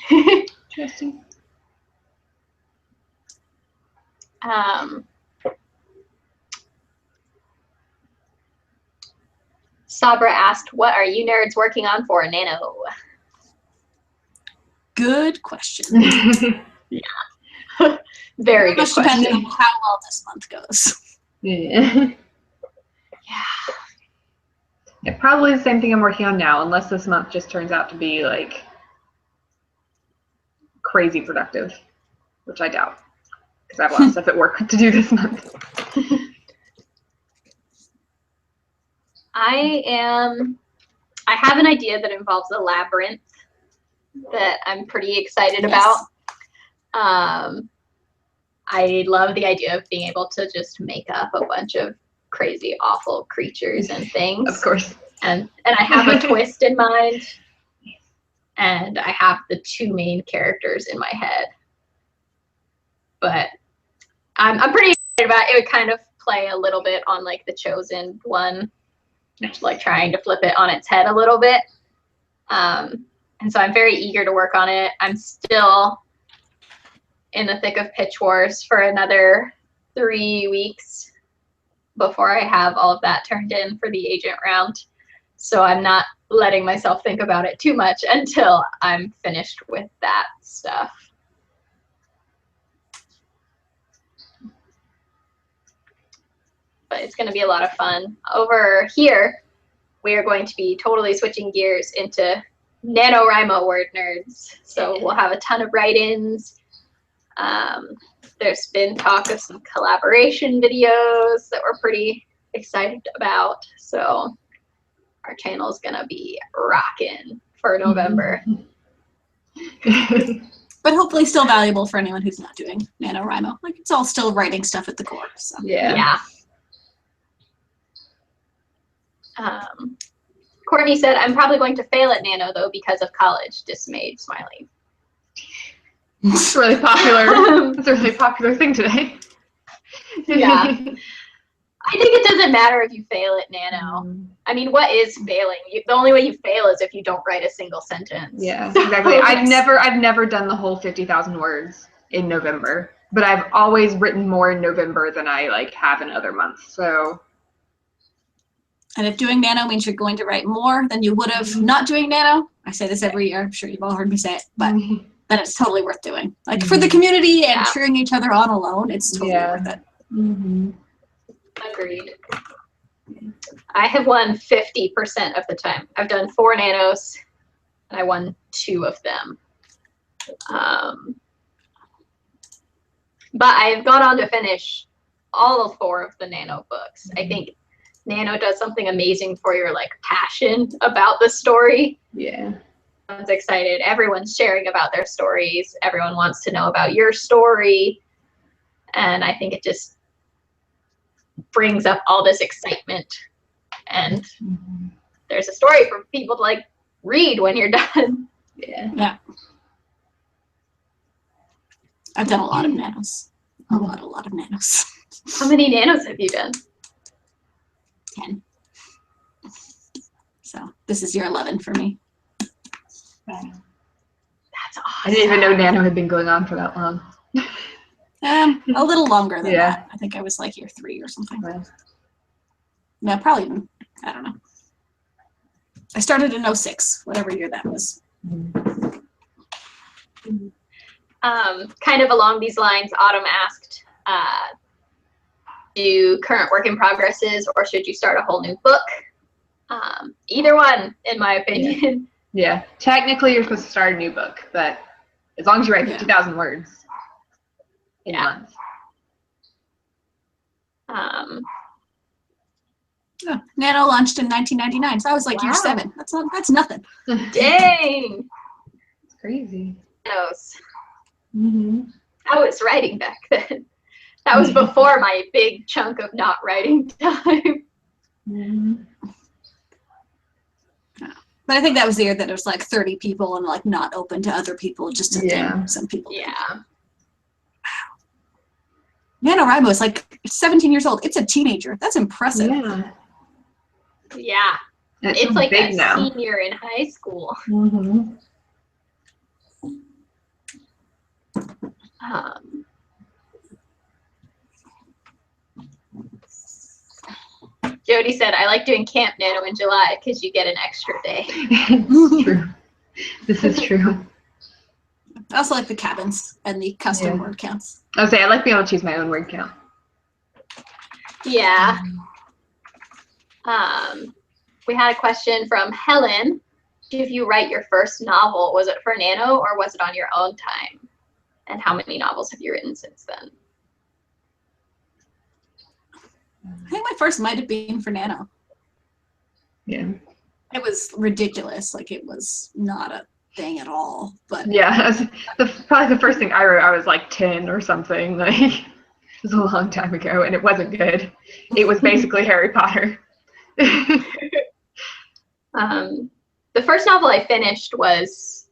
Interesting. Sabra asked, what are you nerds working on for Nano? Good question. Yeah. Very good much question. depending on how well this month goes. Yeah. Yeah, probably the same thing I'm working on now, unless this month just turns out to be like crazy productive, which I doubt, because I have a lot of stuff at work to do this month. I have an idea that involves a labyrinth that I'm pretty excited Yes. about. I love the idea of being able to just make up a bunch of crazy, awful creatures and things. Of course. And I have a twist in mind, and I have the two main characters in my head. But I'm pretty excited about it. It would kind of play a little bit on like the Chosen one, like trying to flip it on its head a little bit. And so I'm very eager to work on it. I'm still in the thick of Pitch Wars for another 3 weeks. before I have all of that turned in for the agent round. So I'm not letting myself think about it too much until I'm finished with that stuff. But it's going to be a lot of fun. Over here, we are going to be totally switching gears into NaNoWriMo WordNerds. So we'll have a ton of write-ins. There's been talk of some collaboration videos that we're pretty excited about. So our channel is going to be rocking for November. But hopefully still valuable for anyone who's not doing NaNoWriMo. Like, it's all still writing stuff at the core. So. Yeah. Courtney said, I'm probably going to fail at Nano, though, because of college. Dismayed, smiley. It's really popular. It's a really popular thing today. Yeah. I think it doesn't matter if you fail at Nano. I mean, what is failing? The only way you fail is if you don't write a single sentence. Yeah, exactly. I've never done the whole 50,000 words in November, but I've always written more in November than I like have in other months. So. And if doing Nano means you're going to write more than you would have not doing Nano, I say this every year. I'm sure you've all heard me say it, but then it's totally worth doing. Like for the community and cheering each other on alone, it's totally worth it. Agreed. I have won 50% of the time. I've done 4 Nanos, and I won 2 of them. But I've gone on to finish all 4 of the Nano books. I think Nano does something amazing for your like passion about the story. Yeah. Everyone's excited. Everyone's sharing about their stories. Everyone wants to know about your story. And I think it just brings up all this excitement. And there's a story for people to like read when you're done. Yeah. I've done a lot of Nanos. A lot of Nanos. How many Nanos have you done? 10. So this is year 11 for me. That's awesome. I didn't even know Nano had been going on for that long. A little longer than that. I think I was like year 3 or something. Yeah, probably even, I don't know. I started in 06, whatever year that was. Kind of along these lines, Autumn asked, do current work in progresses or should you start a whole new book? Either one, in my opinion. Yeah, technically you're supposed to start a new book, but as long as you write 50,000 words in a month. Nano launched in 1999, so I was like year 7. That's nothing. Dang. It's crazy. Nanos. I was writing back then. That was before my big chunk of not writing time. But I think that was the year that it was like 30 people and like not open to other people, just to some people. Yeah. NaNoWriMo is like 17 years old. It's a teenager. That's impressive. Yeah. It's like a senior in high school. Jody said, I like doing Camp Nano in July because you get an extra day. It's true. This is true. I also like the cabins and the custom word counts. I was saying, I like being able to choose my own word count. Yeah. We had a question from Helen. Did you write your first novel? Was it for Nano or was it on your own time? And how many novels have you written since then? I think my first might have been for Nano. Yeah. It was ridiculous. Like, it was not a thing at all. But yeah, probably the first thing I wrote, I was like 10 or something. Like, it was a long time ago, and it wasn't good. It was basically Harry Potter. The first novel I finished was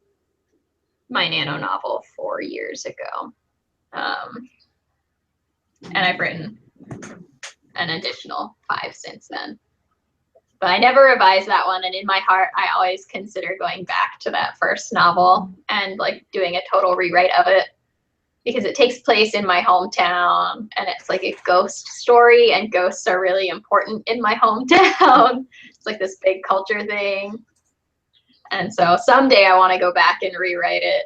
my Nano novel 4 years ago. And I've written an additional 5 since then. But I never revised that one, and in my heart, I always consider going back to that first novel and like doing a total rewrite of it. because it takes place in my hometown and it's like a ghost story, and ghosts are really important in my hometown. It's like this big culture thing. And so someday I want to go back and rewrite it.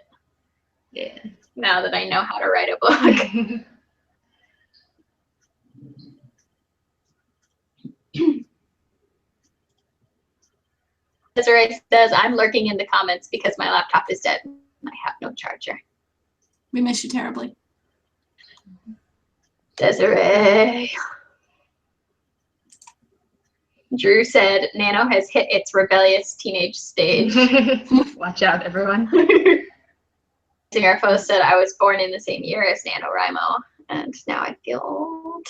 Yeah. Now that I know how to write a book. Desiree says, I'm lurking in the comments because my laptop is dead. I have no charger. We miss you terribly. Desiree. Drew said, Nano has hit its rebellious teenage stage. Watch out, everyone. Singarfo said, I was born in the same year as NaNoWriMo, and now I feel old.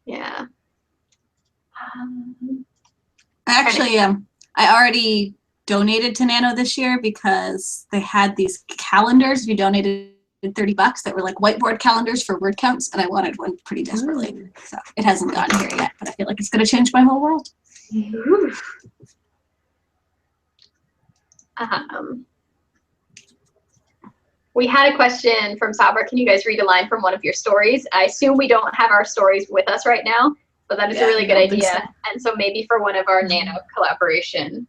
Yeah. Actually, I already donated to Nano this year because they had these calendars. If you donated $30 that were like whiteboard calendars for word counts, and I wanted one pretty desperately. So it hasn't gotten here yet, but I feel like it's going to change my whole world. We had a question from Sabra. Can you guys read a line from one of your stories? I assume we don't have our stories with us right now, but that is a really good idea. So. And so maybe for one of our Nano collaboration,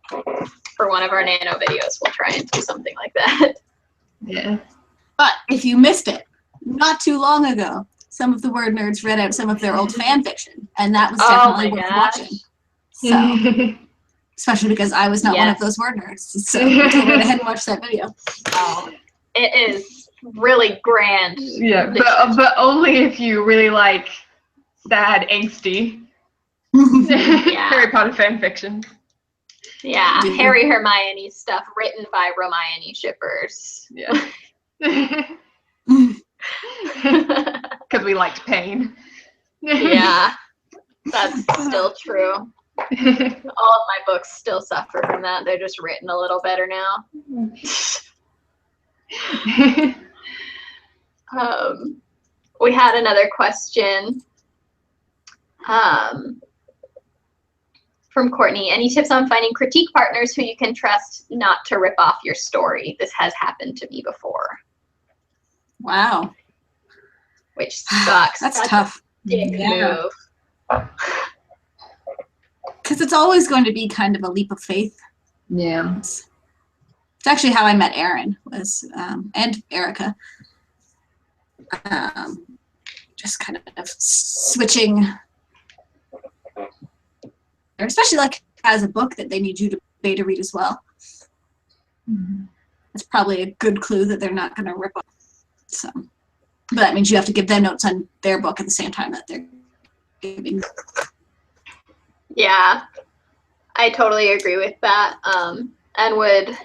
for one of our Nano videos, we'll try and do something like that. Yeah. But if you missed it, not too long ago, some of the word nerds read out some of their old fan fiction, and that was definitely worth watching. So, especially because I was not one of those word nerds, so go right ahead and watch that video. It is really grand. Yeah, but only if you really like sad, angsty Harry Potter fan fiction. Yeah, Harry Hermione stuff written by Hermione shippers. Yeah. Because we liked pain. Yeah, that's still true. All of my books still suffer from that. They're just written a little better now. We had another question from Courtney. Any tips on finding critique partners who you can trust not to rip off your story? This has happened to me before. Wow. Which sucks. That's tough. Dick move. Because it's always going to be kind of a leap of faith. Yeah. It's actually how I met Erin was, and Erica. Just kind of switching, especially like as a book that they need you to beta read as well. It's probably a good clue that they're not going to rip off. So, but that means you have to give them notes on their book at the same time that they're giving. Yeah, I totally agree with that, and would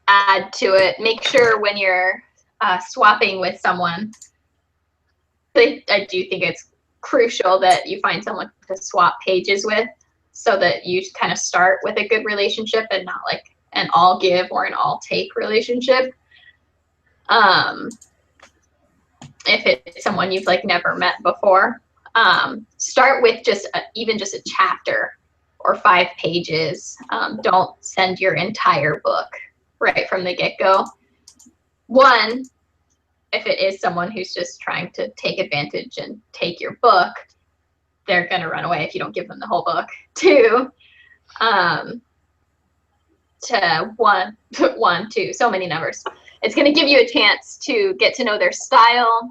add to it, make sure when you're swapping with someone, I do think it's crucial that you find someone to swap pages with so that you kind of start with a good relationship and not like an all give or an all take relationship. If it's someone you've like never met before, start with even just a chapter or 5 pages. Don't send your entire book right from the get-go. One, if it is someone who's just trying to take advantage and take your book, they're going to run away if you don't give them the whole book. 2, so many numbers. It's going to give you a chance to get to know their style,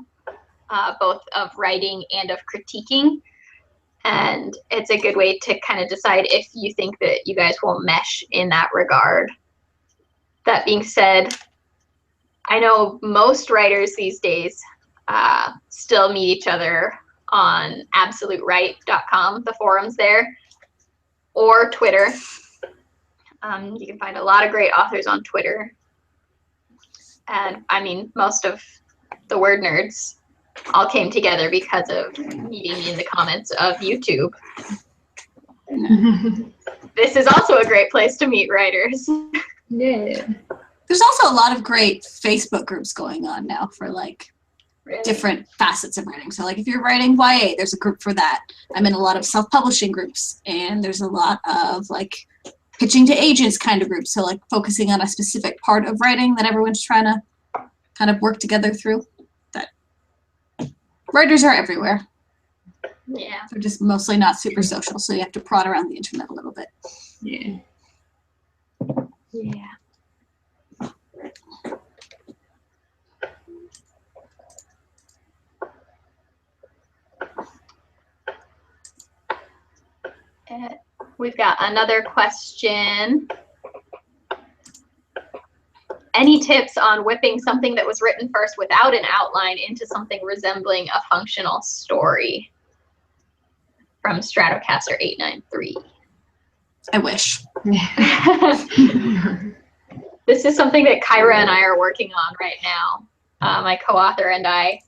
both of writing and of critiquing. And it's a good way to kind of decide if you think that you guys will mesh in that regard. That being said, I know most writers these days still meet each other on absolutewrite.com, the forums there, or Twitter. You can find a lot of great authors on Twitter. And I mean, most of the word nerds all came together because of meeting in the comments of YouTube. This is also a great place to meet writers. Yeah. There's also a lot of great Facebook groups going on now for like different facets of writing. So like if you're writing YA, there's a group for that. I'm in a lot of self-publishing groups, and there's a lot of like pitching to agents kind of groups. So like focusing on a specific part of writing that everyone's trying to kind of work together through. That writers are everywhere. Yeah. They're just mostly not super social, so you have to prod around the internet a little bit. Yeah. Yeah. We've got another question. Any tips on whipping something that was written first without an outline into something resembling a functional story? From Stratocaster893. I wish. This is something that Kyra and I are working on right now. My co-author and I.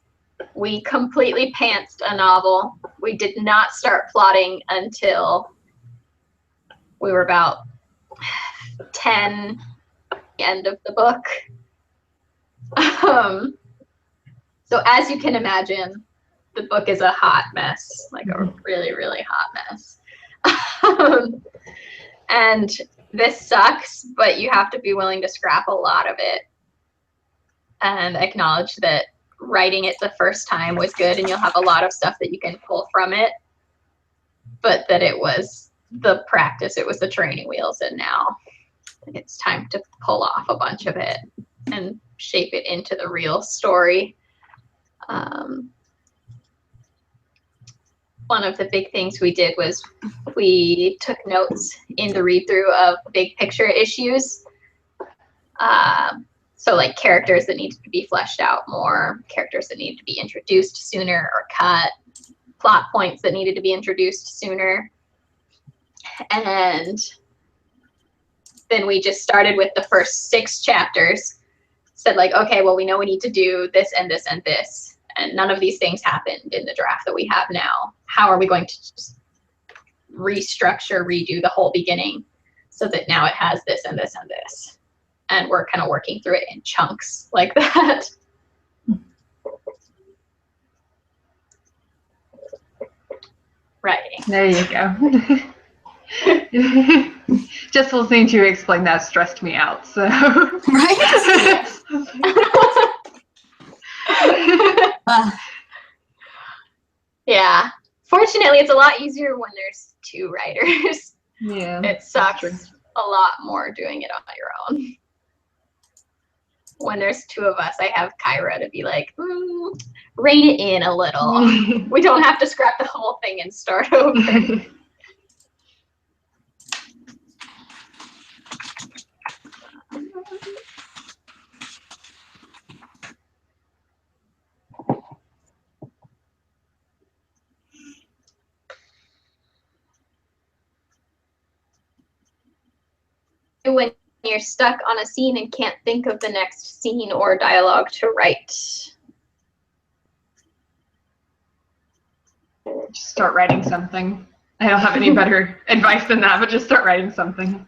We completely pantsed a novel. We did not start plotting until we were about 10, the end of the book. So as you can imagine, the book is a hot mess, like a really, really hot mess. And this sucks, but you have to be willing to scrap a lot of it and acknowledge that writing it the first time was good and you'll have a lot of stuff that you can pull from it, but that it was the practice, it was the training wheels, and now it's time to pull off a bunch of it and shape it into the real story. One of the big things we did was we took notes in the read through of big picture issues. So like characters that needed to be fleshed out more, characters that needed to be introduced sooner or cut, plot points that needed to be introduced sooner. And then we just started with the first 6 chapters, said like, okay, well, we know we need to do this and this and this. And none of these things happened in the draft that we have now. How are we going to just restructure, redo the whole beginning so that now it has this and this and this? And we're kind of working through it in chunks like that. Writing. There you go. Just listening to you explain that stressed me out. So. Right? Yeah. Fortunately, it's a lot easier when there's 2 writers. Yeah. It sucks a lot more doing it on your own. When there's 2 of us, I have Kyra to be like, rein it in a little. We don't have to scrap the whole thing and start over. When you're stuck on a scene and can't think of the next scene or dialogue to write. Just start writing something. I don't have any better advice than that, but just start writing something.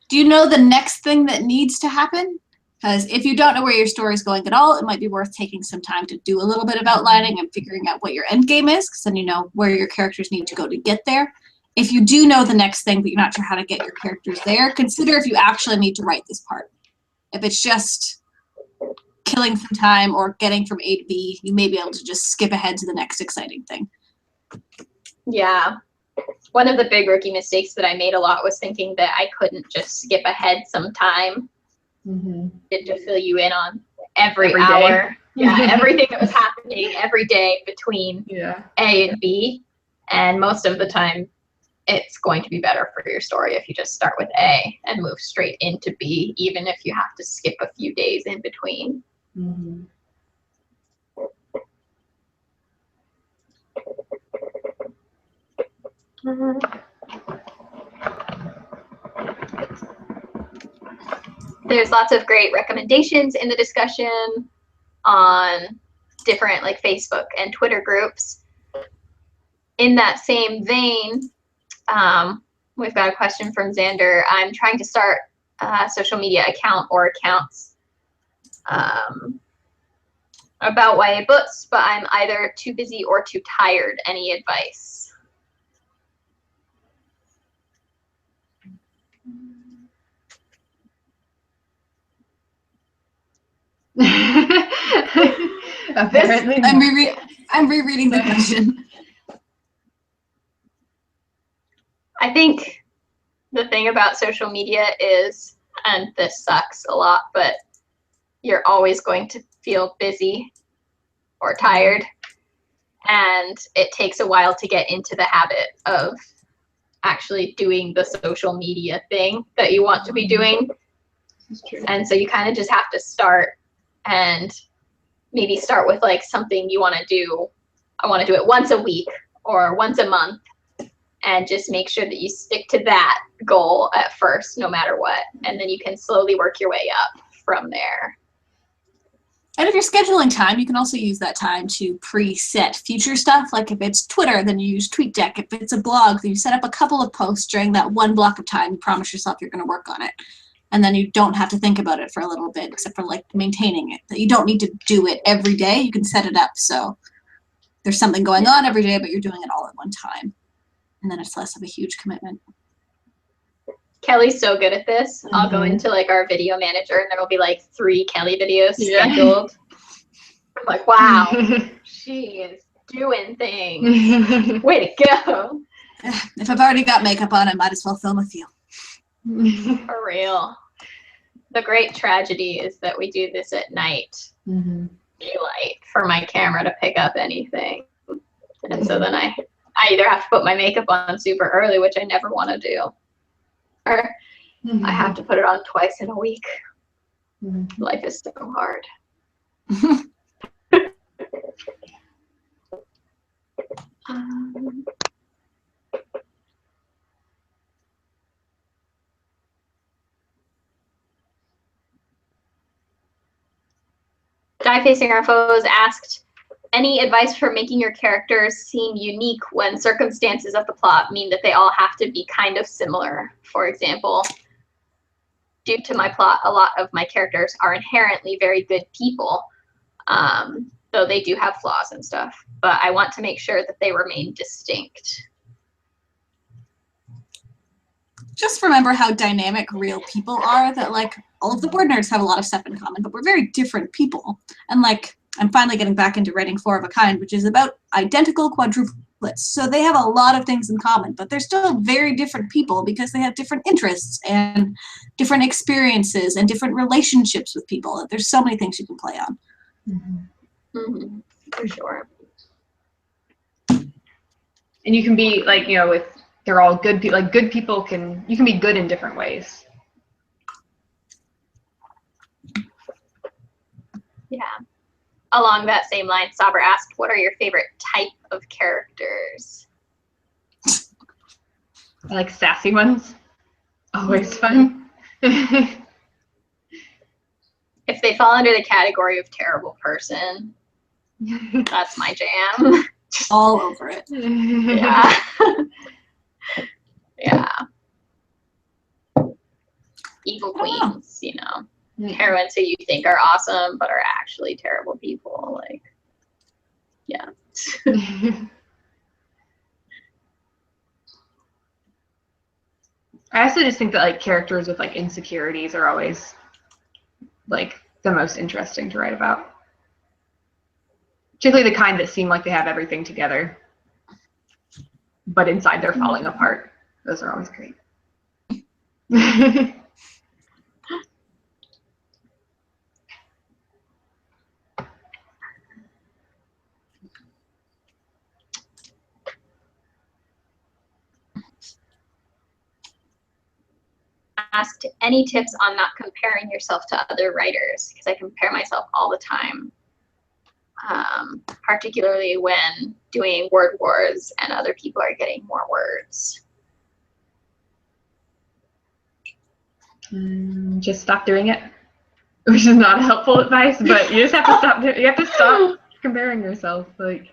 Do you know the next thing that needs to happen? Because if you don't know where your story is going at all, it might be worth taking some time to do a little bit of outlining and figuring out what your end game is, because then you know where your characters need to go to get there. If you do know the next thing, but you're not sure how to get your characters there, consider if you actually need to write this part. If it's just killing some time or getting from A to B, you may be able to just skip ahead to the next exciting thing. Yeah. One of the big rookie mistakes that I made a lot was thinking that I couldn't just skip ahead some time to fill you in on every hour. Yeah, everything that was happening every day between A and B. And most of the time, it's going to be better for your story if you just start with A and move straight into B, even if you have to skip a few days in between. There's lots of great recommendations in the discussion on different like Facebook and Twitter groups. In that same vein, we've got a question from Xander. I'm trying to start a social media account or accounts about YA books, but I'm either too busy or too tired. Any advice? Apparently I'm rereading the question. I think the thing about social media is, and this sucks a lot, but you're always going to feel busy or tired. And it takes a while to get into the habit of actually doing the social media thing that you want to be doing. That's true. And so you kind of just have to start, and maybe start with like something you want to do. I want to do it once a week or once a month, and just make sure that you stick to that goal at first, no matter what. And then you can slowly work your way up from there. And if you're scheduling time, you can also use that time to preset future stuff. Like if it's Twitter, then you use TweetDeck. If it's a blog, then you set up a couple of posts during that one block of time. You promise yourself you're going to work on it. And then you don't have to think about it for a little bit, except for like maintaining it. You don't need to do it every day. You can set it up so there's something going on every day, but you're doing it all at one time. And then it's less of a huge commitment. Kelly's so good at this. I'll go into like our video manager, and there'll be like 3 Kelly videos scheduled. I'm like, wow, she is doing things. Way to go. If I've already got makeup on, I might as well film a few. For real. The great tragedy is that we do this at night, daylight, for my camera to pick up anything. And so then I either have to put my makeup on super early, which I never want to do, or I have to put it on twice in a week. Life is so hard. Die Facing Our Foes asked, any advice for making your characters seem unique when circumstances of the plot mean that they all have to be kind of similar? For example, due to my plot, a lot of my characters are inherently very good people, though they do have flaws and stuff, but I want to make sure that they remain distinct. Just remember how dynamic real people are, that like all of the WordNerds have a lot of stuff in common, but we're very different people. And like, I'm finally getting back into writing 4 of a Kind, which is about identical quadruplets. So they have a lot of things in common, but they're still very different people because they have different interests and different experiences and different relationships with people. There's so many things you can play on. For sure. And you can be like, you know, with they're all good people. Like good people you can be good in different ways. Yeah. Along that same line, Saber asked, what are your favorite type of characters? I like sassy ones. Always fun. If they fall under the category of terrible person, that's my jam. All over it. Yeah. Yeah. Evil queens, you know. Heroines who you think are awesome but are actually terrible people. Like, yeah. I also just think that like characters with like insecurities are always like the most interesting to write about. Particularly the kind that seem like they have everything together, but inside they're falling apart. Those are always great. Asked, any tips on not comparing yourself to other writers? Because I compare myself all the time, particularly when doing word wars and other people are getting more words. Just stop doing it, which is not helpful advice, but you just have to stop. You have to stop comparing yourself, like.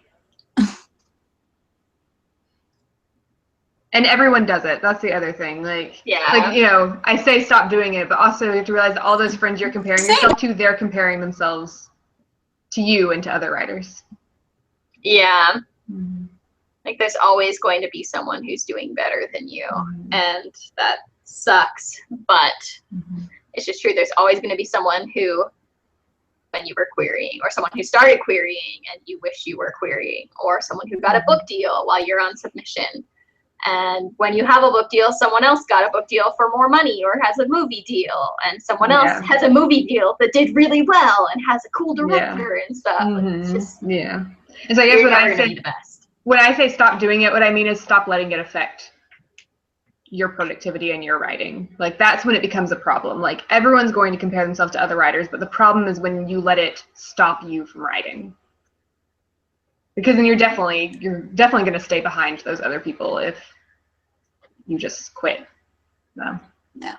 And everyone does it. That's the other thing. Like, like, you know, I say stop doing it, but also you have to realize that all those friends you're comparing yourself to, they're comparing themselves to you and to other writers. Yeah. Like, there's always going to be someone who's doing better than you, and that sucks. But it's just true. There's always going to be someone who when you were querying, or someone who started querying and you wish you were querying, or someone who got a book deal while you're on submission. And when you have a book deal, someone else got a book deal for more money or has a movie deal, and someone else has a movie deal that did really well and has a cool director and stuff. It's just, and so I guess when I say stop doing it, what I mean is stop letting it affect your productivity and your writing. Like, that's when it becomes a problem. Like, everyone's going to compare themselves to other writers, but the problem is when you let it stop you from writing. Because then you're definitely going to stay behind those other people if you just quit. So. Yeah.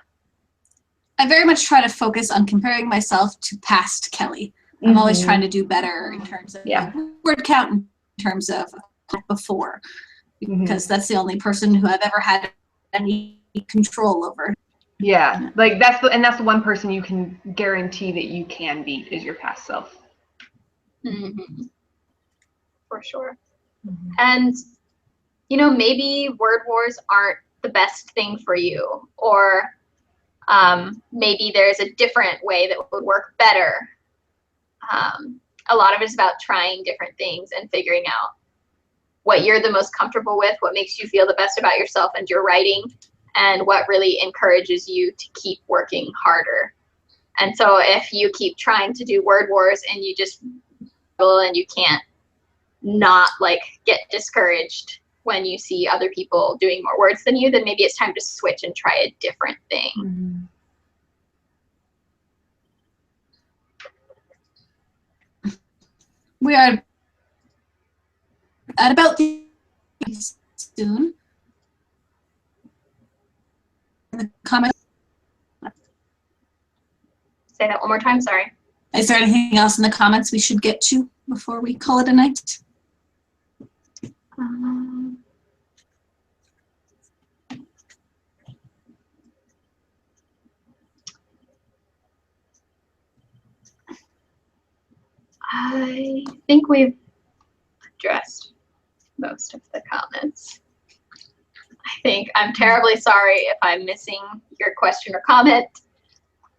I very much try to focus on comparing myself to past Kelly. I'm always trying to do better in terms of word count, in terms of before, because that's the only person who I've ever had any control over. Yeah, like that's the one person you can guarantee that you can beat is your past self. For sure. And, you know, maybe word wars aren't the best thing for you, or maybe there's a different way that would work better. A lot of it is about trying different things and figuring out what you're the most comfortable with, what makes you feel the best about yourself and your writing, and what really encourages you to keep working harder. And so if you keep trying to do word wars and you just and you can't not like get discouraged when you see other people doing more words than you, then maybe it's time to switch and try a different thing. We are at about soon. In the comments. Say that one more time, sorry. Is there anything else in the comments we should get to before we call it a night? I think we've addressed most of the comments. I'm terribly sorry if I'm missing your question or comment.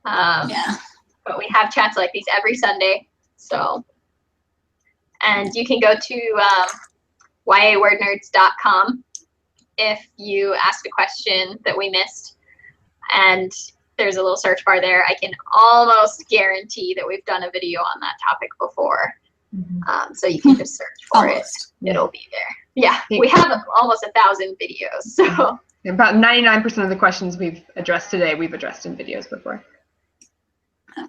But we have chats like these every Sunday. So, and you can go to yawordnerds.com if you ask a question that we missed, and there's a little search bar there. I can almost guarantee that we've done a video on that topic before. So you can just search for it. It'll be there. Yeah, we have almost 1,000 videos. So about 99% of the questions we've addressed today, we've addressed in videos before. All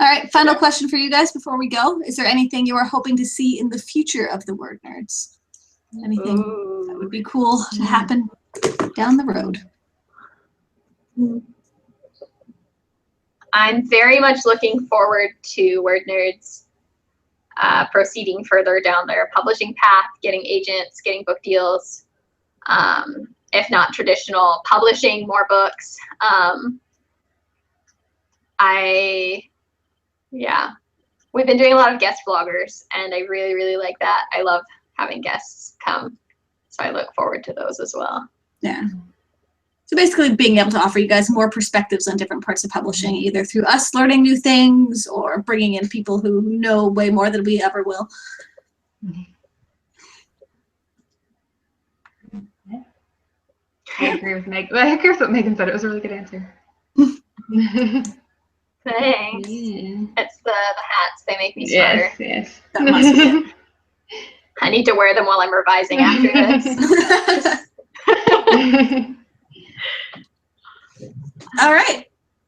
right, final question for you guys before we go. Is there anything you are hoping to see in the future of the Word Nerds? Anything that would be cool to happen down the road? I'm very much looking forward to WordNerds proceeding further down their publishing path, getting agents, getting book deals, if not traditional, publishing more books. We've been doing a lot of guest bloggers, and I really, really like that. I love having guests come, so I look forward to those as well. Yeah. So basically being able to offer you guys more perspectives on different parts of publishing, either through us learning new things or bringing in people who know way more than we ever will. I agree with Meg. I agree with what Megan said. It was a really good answer. Thanks. It's the hats. They make me smarter. Yes. That must be it. I need to wear them while I'm revising after this. All right.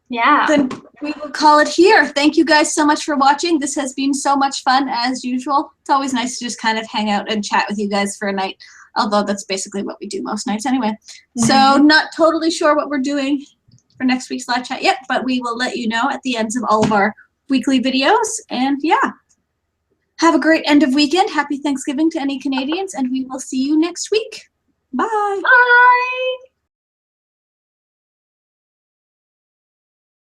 Yeah. Then we will call it here. Thank you guys so much for watching. This has been so much fun as usual. It's always nice to just kind of hang out and chat with you guys for a night, although that's basically what we do most nights anyway. So not totally sure what we're doing for next week's live chat yet, but we will let you know at the ends of all of our weekly videos. And yeah, have a great end of weekend. Happy Thanksgiving to any Canadians, and we will see you next week. Bye. Bye.